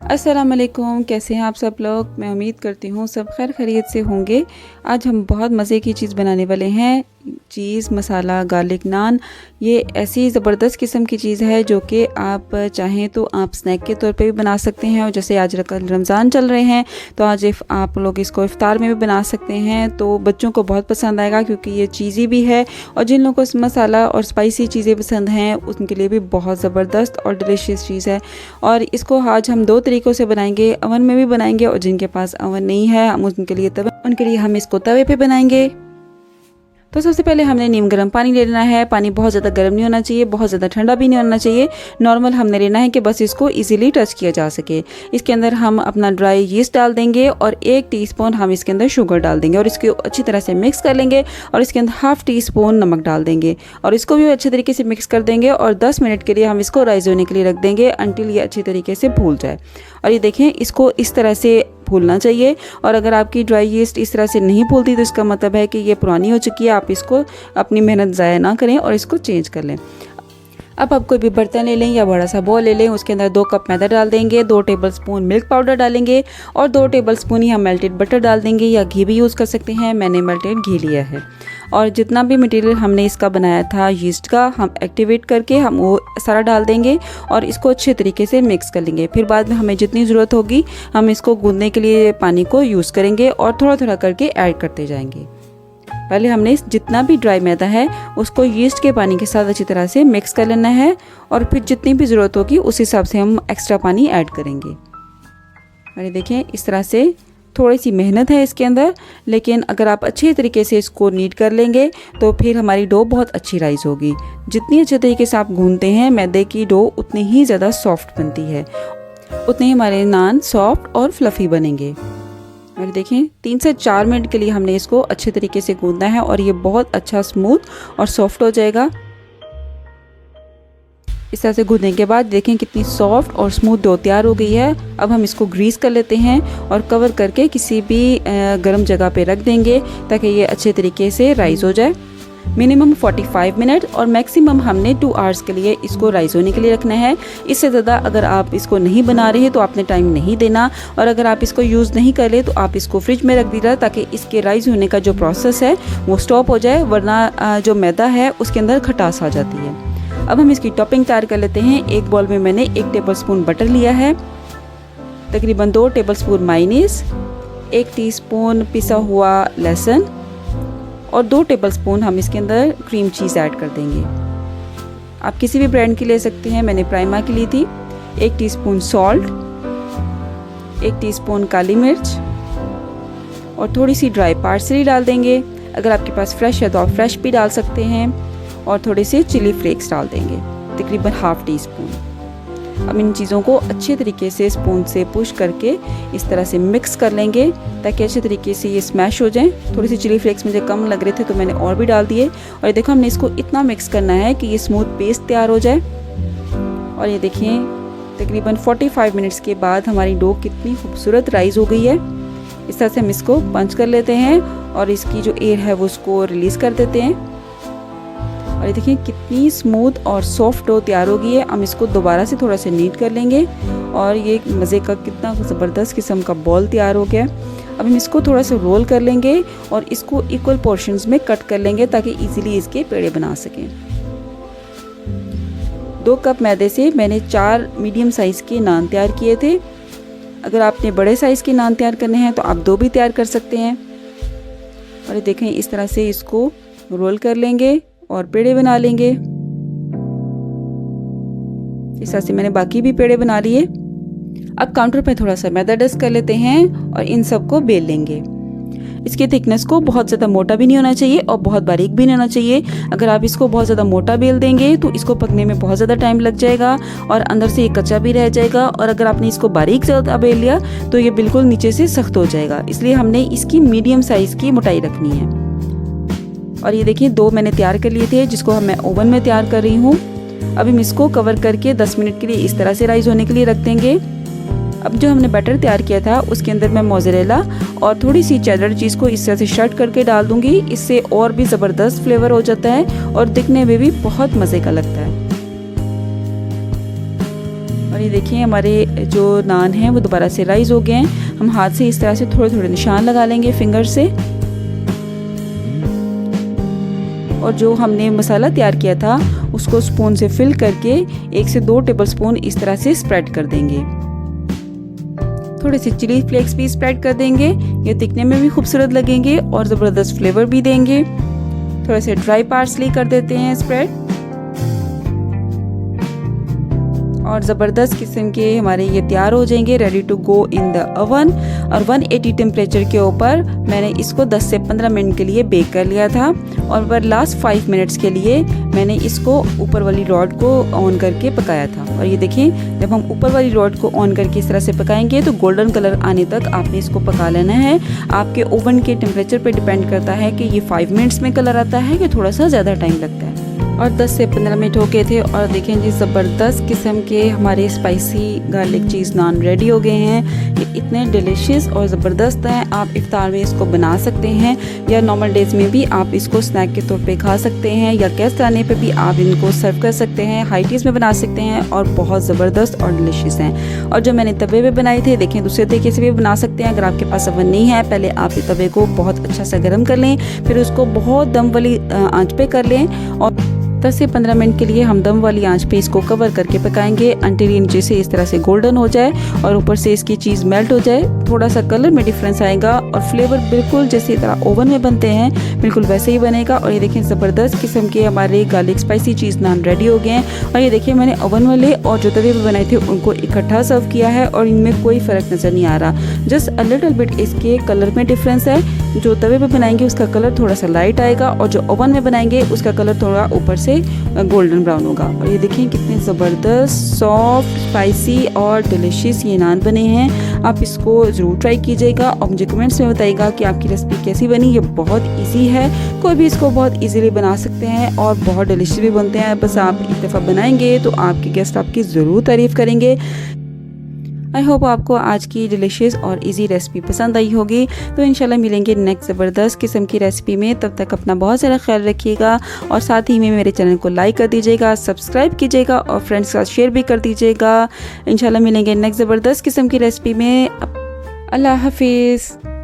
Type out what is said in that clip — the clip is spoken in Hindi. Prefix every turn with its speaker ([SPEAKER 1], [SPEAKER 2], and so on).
[SPEAKER 1] अस्सलाम वालेकुम, कैसे हैं आप सब लोग। मैं उम्मीद करती हूँ सब खैर खैरियत से होंगे। आज हम बहुत मज़े की चीज़ बनाने वाले हैं, चीज़ मसाला गार्लिक नान। ये ऐसी ज़बरदस्त किस्म की चीज़ है जो कि आप चाहें तो आप स्नैक के तौर पे भी बना सकते हैं, और जैसे आज रमज़ान चल रहे हैं तो आज आप लोग इसको इफ्तार में भी बना सकते हैं। तो बच्चों को बहुत पसंद आएगा क्योंकि ये चीज़ी भी है, और जिन लोगों को मसाला और स्पाइसी चीज़ें पसंद हैं उनके लिए भी बहुत ज़बरदस्त और डिलीशियस चीज़ है। और इसको आज हम दो तरीक़ों से बनाएंगे, ओवन में भी बनाएंगे, और जिनके पास ओवन नहीं है हम उनके लिए हम इसको तवे पे बनाएंगे। तो सबसे पहले हमने नीम गर्म पानी ले लेना है। पानी बहुत ज़्यादा गर्म नहीं होना चाहिए, बहुत ज़्यादा ठंडा भी नहीं होना चाहिए, नॉर्मल हमने लेना है कि बस इसको इजीली टच किया जा सके। इसके अंदर हम अपना ड्राई यीस्ट डाल देंगे और 1 टीस्पून हम इसके अंदर शुगर डाल देंगे, और इसको अच्छी तरह से मिक्स कर लेंगे। और इसके अंदर ½ टीस्पून नमक डाल देंगे और इसको भी अच्छे तरीके से मिक्स कर देंगे, और 10 मिनट के लिए हम इसको राइज होने के लिए रख देंगे अंटिल ये अच्छी तरीके से भूल जाए। और ये देखें, इसको इस तरह से भूलना चाहिए। और अगर आपकी ड्राई यीस्ट इस तरह से नहीं भूलती तो इसका मतलब है कि ये पुरानी हो चुकी है। आप इसको अपनी मेहनत ज़ाया ना करें और इसको चेंज कर लें। अब आप कोई भी बर्तन ले लें या बड़ा सा बॉल ले लें, उसके अंदर 2 कप मैदा डाल देंगे, 2 टेबलस्पून मिल्क पाउडर डालेंगे, और 2 टेबलस्पून ही हम मेल्टेड बटर डाल देंगे, या घी भी यूज़ कर सकते हैं। मैंने मेल्टेड घी लिया है। और जितना भी मटेरियल हमने इसका बनाया था यीस्ट का, हम एक्टिवेट करके हम वो सारा डाल देंगे और इसको अच्छे तरीके से मिक्स कर लेंगे। फिर बाद में हमें जितनी ज़रूरत होगी हम इसको गूंदने के लिए पानी को यूज़ करेंगे और थोड़ा थोड़ा करके ऐड करते जाएंगे। पहले हमने जितना भी ड्राई मैदा है उसको यीस्ट के पानी के साथ अच्छी तरह से मिक्स कर लेना है, और फिर जितनी भी ज़रूरत होगी उस हिसाब से हम एक्स्ट्रा पानी ऐड करेंगे। और ये देखें, इस तरह से थोड़ी सी मेहनत है इसके अंदर, लेकिन अगर आप अच्छे तरीके से इसको नीड कर लेंगे तो फिर हमारी डो बहुत अच्छी राइज होगी। जितनी अच्छे तरीके से आप गूंदते हैं मैदे की डो उतनी ही ज़्यादा सॉफ्ट बनती है, उतने ही हमारे नान सॉफ्ट और फ्लफ़ी बनेंगे। और देखें, 3 से 4 मिनट के लिए हमने इसको अच्छे तरीके से गूंदना है और ये बहुत अच्छा स्मूथ और सॉफ्ट हो जाएगा। इस तरह से गूंदने के बाद देखें कितनी सॉफ्ट और स्मूथ डो तैयार हो गई है। अब हम इसको ग्रीस कर लेते हैं और कवर करके किसी भी गर्म जगह पे रख देंगे ताकि ये अच्छे तरीके से राइज हो जाए। मिनिमम 45 मिनट और मैक्सिमम हमने 2 आवर्स के लिए इसको राइज होने के लिए रखना है। इससे ज़्यादा अगर आप इसको नहीं बना रहे तो आपने टाइम नहीं देना, और अगर आप इसको यूज़ नहीं कर ले तो आप इसको फ्रिज में रख दीजिए ताकि इसके राइज होने का जो प्रोसेस है वो स्टॉप हो जाए, वरना जो मैदा है उसके अंदर खटास आ जाती है। अब हम इसकी टॉपिंग तैयार कर लेते हैं। एक बॉल में मैंने 1 टेबलस्पून बटर लिया है, तकरीबन 2 टेबलस्पून मायोनीज, 1 टीस्पून पिसा हुआ लहसुन, और 2 टेबलस्पून हम इसके अंदर क्रीम चीज़ ऐड कर देंगे। आप किसी भी ब्रांड की ले सकते हैं, मैंने प्राइमा की ली थी। 1 टीस्पून सॉल्ट, 1 टीस्पून काली मिर्च, और थोड़ी सी ड्राई पार्सली डाल देंगे। अगर आपके पास फ्रेश है तो आप फ्रेश भी डाल सकते हैं, और थोड़े से चिली फ्लेक्स डाल देंगे, तकरीबन ½ टीस्पून। अब इन चीज़ों को अच्छे तरीके से स्पून से पुश करके इस तरह से मिक्स कर लेंगे ताकि अच्छे तरीके से ये स्मैश हो जाए। थोड़ी सी चिली फ्लेक्स मुझे कम लग रहे थे तो मैंने और भी डाल दिए, और देखो हमने इसको इतना मिक्स करना है कि ये स्मूथ पेस्ट तैयार हो जाए। और ये देखिए, तकरीबन 45 मिनट्स के बाद हमारी डो कितनी खूबसूरत राइज हो गई है। इस तरह से हम इसको पंच कर लेते हैं और इसकी जो एयर है वो उसको रिलीज़ कर देते हैं। और ये देखिए कितनी स्मूथ और सॉफ्ट डो तैयार हो गई है। हम इसको दोबारा से थोड़ा सा नीट कर लेंगे, और ये मज़े का कितना ज़बरदस्त किस्म का बॉल तैयार हो गया। अब हम इसको थोड़ा सा रोल कर लेंगे और इसको इक्वल पोर्शंस में कट कर लेंगे ताकि इजीली इसके पेड़े बना सकें। 2 कप मैदे से मैंने 4 मीडियम साइज़ के नान तैयार किए थे। अगर आपने बड़े साइज़ के नान तैयार करने हैं तो आप 2 भी तैयार कर सकते हैं। और ये देखें, इस तरह से इसको रोल कर लेंगे और पेड़े बना लेंगे। इस तरह से मैंने बाकी भी पेड़े बना लिए। अब काउंटर पर थोड़ा सा मैदा डस्ट कर लेते हैं और इन सबको बेल लेंगे। इसकी थिकनेस को बहुत ज़्यादा मोटा भी नहीं होना चाहिए और बहुत बारीक भी नहीं होना चाहिए। अगर आप इसको बहुत ज़्यादा मोटा बेल देंगे तो इसको पकने में बहुत ज़्यादा टाइम लग जाएगा और अंदर से ये कच्चा भी रह जाएगा, और अगर आपने इसको बारीक ज़्यादा बेल लिया तो ये बिल्कुल नीचे से सख्त हो जाएगा। इसलिए हमने इसकी मीडियम साइज़ की मोटाई रखनी है। और ये देखिए, 2 मैंने तैयार कर लिए थे जिसको मैं ओवन में तैयार कर रही हूँ। अब हम इसको कवर करके 10 मिनट के लिए इस तरह से राइज होने के लिए रख देंगे। अब जो हमने बैटर तैयार किया था उसके अंदर मैं मोज़रेला और थोड़ी सी चेडर चीज़ को इस तरह से शर्ट करके डाल दूंगी। इससे और भी ज़बरदस्त फ्लेवर हो जाता है और दिखने में भी बहुत मज़े का लगता है। और ये देखिए हमारे जो नान हैं वो दोबारा से राइज़ हो गए हैं। हम हाथ से इस तरह से थोड़े थोड़े निशान लगा लेंगे फिंगर से, और जो हमने मसाला तैयार किया था उसको स्पून से फिल करके 1 से 2 टेबलस्पून इस तरह से स्प्रेड कर देंगे। थोड़े से चिली फ्लेक्स भी स्प्रेड कर देंगे, ये दिखने में भी खूबसूरत लगेंगे और ज़बरदस्त फ्लेवर भी देंगे। थोड़े से ड्राई पार्सली कर देते हैं स्प्रेड, और ज़बरदस्त किस्म के हमारे ये तैयार हो जाएंगे, ready to go in the oven. और 180 टेम्परेचर के ऊपर मैंने इसको 10 से 15 मिनट के लिए बेक कर लिया था, और पर लास्ट 5 मिनट्स के लिए मैंने इसको ऊपर वाली रॉड को ऑन करके पकाया था। और ये देखिए जब हम ऊपर वाली रॉड को ऑन करके इस तरह से पकाएंगे तो गोल्डन कलर आने तक आपने इसको पका लेना है। आपके ओवन के टेम्परेचर पे डिपेंड करता है कि ये 5 मिनट्स में कलर आता है कि थोड़ा सा ज़्यादा टाइम लगता है। और 10 से 15 मिनट हो गए थे और देखें जी ज़बरदस्त किस्म के हमारे स्पाइसी गार्लिक चीज़ नान रेडी हो गए हैं। ये इतने डिलीशियस और ज़बरदस्त हैं। आप इफ्तार में इसको बना सकते हैं या नॉर्मल डेज़ में भी आप इसको स्नैक के तौर पे खा सकते हैं, या गेस्ट आने पे भी आप इनको सर्व कर सकते हैं। हाई टीज़ में बना सकते हैं और बहुत ज़बरदस्त और डिलीशियस हैं। और जो मैंने तवे पे बनाए थे देखें दूसरे तरीके से भी बना सकते हैं। अगर आपके पास ओवन नहीं है, पहले आप इस तवे को बहुत अच्छा सा गर्म कर लें, फिर उसको बहुत दम वाली आंच पे कर लें, और 10 से 15 मिनट के लिए हम दम वाली आंच पे इसको कवर करके पकाएंगे अंटिल ये नीचे से इस तरह से गोल्डन हो जाए और ऊपर से इसकी चीज़ मेल्ट हो जाए। थोड़ा सा कलर में डिफरेंस आएगा और फ्लेवर बिल्कुल जैसे तरह ओवन में बनते हैं बिल्कुल वैसे ही बनेगा। और ये देखें ज़बरदस्त किस्म के हमारे गार्लिक स्पाइसी चीज़ नान रेडी हो गए हैं। और ये देखिए मैंने ओवन वाले और जो तवे पे बनाए थे उनको इकट्ठा सर्व किया है और इनमें कोई फ़र्क नज़र नहीं आ रहा, जस्ट अ लिटिल बिट इसके कलर में डिफरेंस है। जो तवे पे बनाएंगे उसका कलर थोड़ा सा लाइट आएगा और जो ओवन में बनाएंगे उसका कलर थोड़ा ऊपर से गोल्डन ब्राउन होगा। और ये देखिए कितने ज़बरदस्त सॉफ्ट स्पाइसी और डिलीशियस ये नान बने हैं। आप इसको ज़रूर ट्राई कीजिएगा और मुझे कमेंट्स में बताइएगा कि आपकी रेसिपी कैसी बनी। ये बहुत इजी है, कोई भी इसको बहुत इजीली बना सकते हैं और बहुत डिलीशियस भी बनते हैं। बस आप एक दफ़ा बनाएंगे तो आपके गेस्ट आपकी ज़रूर तारीफ़ करेंगे। आई होप आपको आज की डिलीशियस और इजी रेसिपी पसंद आई होगी। तो इंशाल्लाह मिलेंगे नेक्स्ट ज़बरदस्त किस्म की रेसिपी में। तब तक अपना बहुत सारा ख्याल रखिएगा और साथ ही में मेरे चैनल को लाइक कर दीजिएगा, सब्सक्राइब कीजिएगा और फ्रेंड्स के साथ शेयर भी कर दीजिएगा। इंशाल्लाह मिलेंगे नेक्स्ट ज़बरदस्त किस्म की रेसिपी में। अल्लाह हाफिज़।